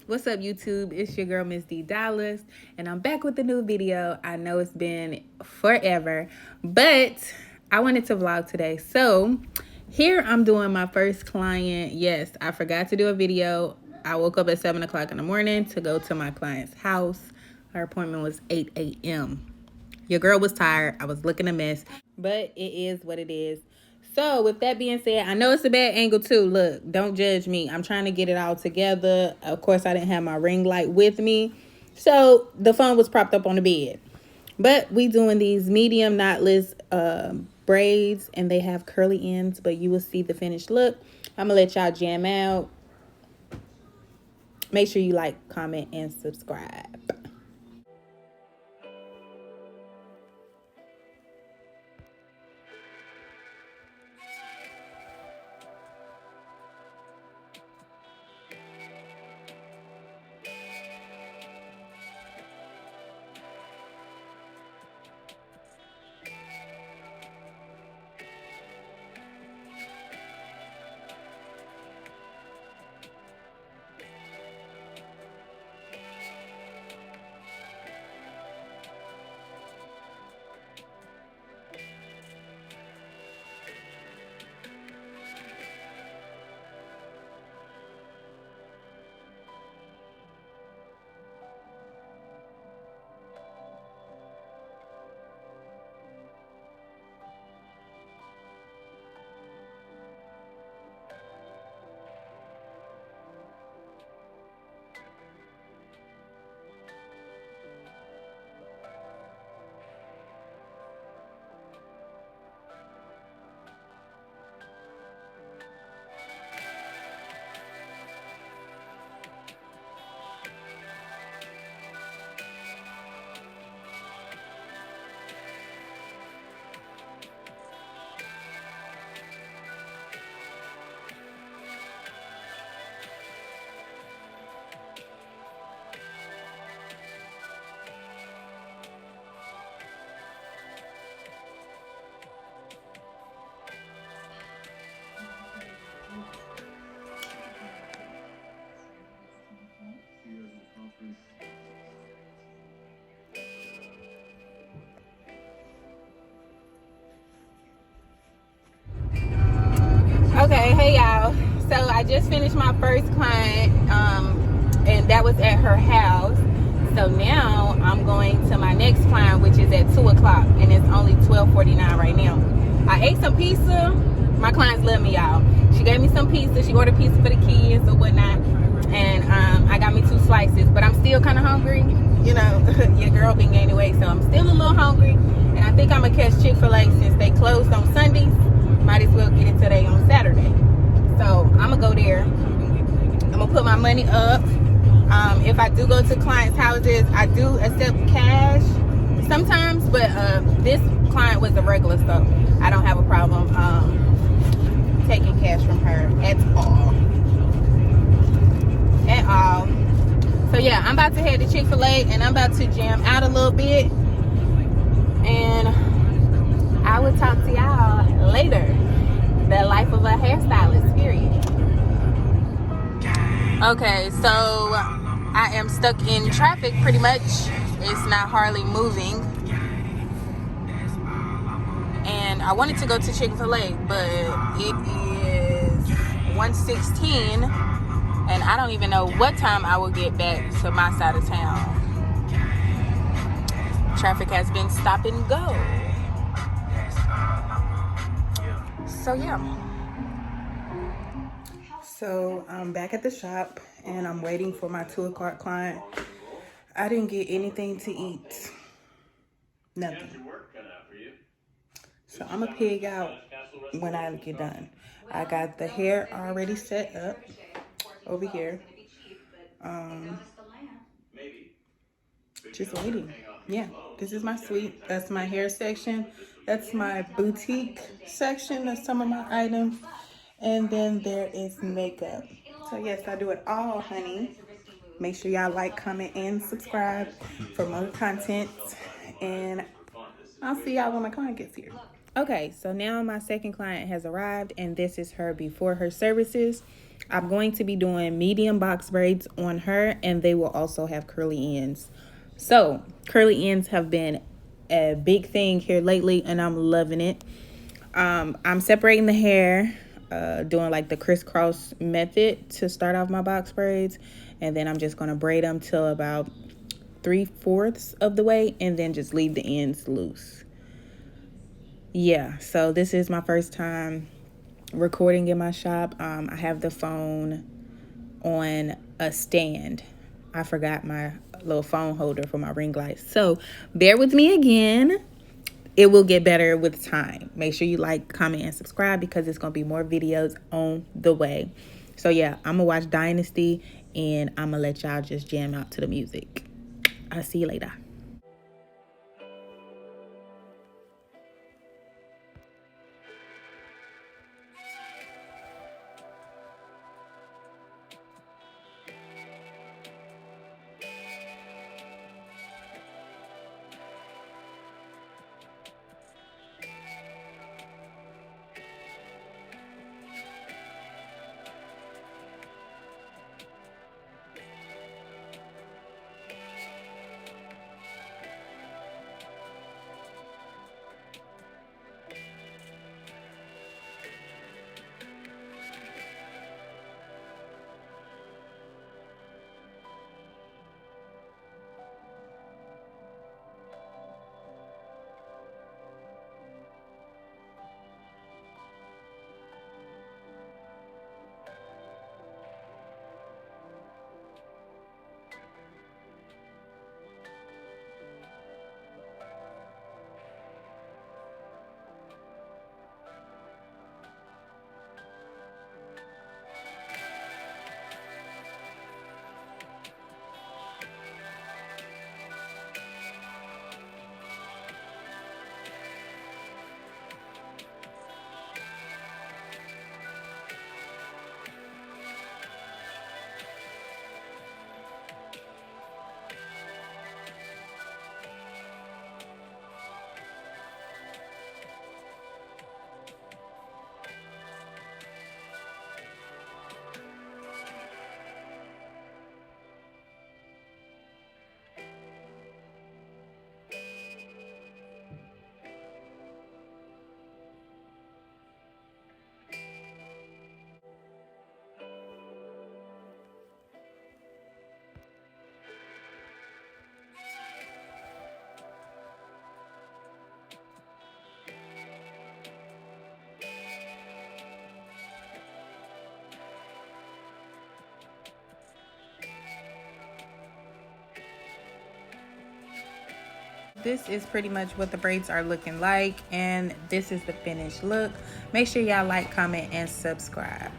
What's up, YouTube? It's your girl, Miss D Dallas, and I'm back with a new video. I know it's been forever, but I wanted to vlog today. So here I'm doing my first client. Yes, I forgot to do a video. I woke up at 7 o'clock in the morning to go to my client's house. Her appointment was 8 a.m. Your girl was tired. I was looking a mess, but it is what it is. So with that being said, I know it's a bad angle too. Look, don't judge me. I'm trying to get it all together. Of course, I didn't have my ring light with me, so the phone was propped up on the bed. But we doing these medium knotless braids, and they have curly ends, but you will see the finished look. I'm gonna let y'all jam out. Make sure you like, comment, and subscribe. Okay, hey y'all. So I just finished my first client, and that was at her house. So now I'm going to my next client, which is at 2 o'clock, and it's only 12:49 right now. I ate some pizza. My clients love me, y'all. She gave me some pizza. She ordered pizza for the kids or whatnot, and I got me 2 slices. But I'm still kind of hungry. You know, your girl been gaining weight, so I'm still a little hungry. And I think I'm gonna catch Chick-fil-A since they closed on Sundays. Might as well get it today on Saturday. So I'm gonna go there. I'm gonna put my money up. If I do go to clients' houses, I do accept cash sometimes, but this client was a regular, so I don't have a problem taking cash from her at all. At all. So yeah, I'm about to head to Chick-fil-A, and I'm about to jam out a little bit, and I will talk to y'all later. The life of a hairstylist, period. Okay, so I am stuck in traffic pretty much. It's not hardly moving. And I wanted to go to Chick-fil-A, but it is 1:16, and I don't even know what time I will get back to my side of town. Traffic has been stop and go. So yeah. So I'm back at the shop, and I'm waiting for my 2 o'clock client. I didn't get anything to eat. Nothing. So I'm gonna pig out when I get done. I got the hair already set up over here. Just waiting. Yeah, this is my suite. That's my hair section. That's my boutique section of some of my items. And then there is makeup. So yes, I do it all, honey. Make sure y'all like, comment, and subscribe for more content. And I'll see y'all when my client gets here. Okay, so now my second client has arrived, and this is her before her services. I'm going to be doing medium box braids on her, and they will also have curly ends. So curly ends have been a big thing here lately, and I'm loving it. I'm separating the hair, doing like the crisscross method to start off my box braids, and then I'm just gonna braid them till about 3/4 of the way, and then just leave the ends loose. Yeah, so this is my first time recording in my shop. I have the phone on a stand. I forgot my little phone holder for my ring light. So bear with me again. It will get better with time. Make sure you like, comment, and subscribe because it's going to be more videos on the way. So yeah, I'm going to watch Dynasty and I'm going to let y'all just jam out to the music. I'll see you later. This is pretty much what the braids are looking like, and this is the finished look. Make sure y'all like, comment, and subscribe.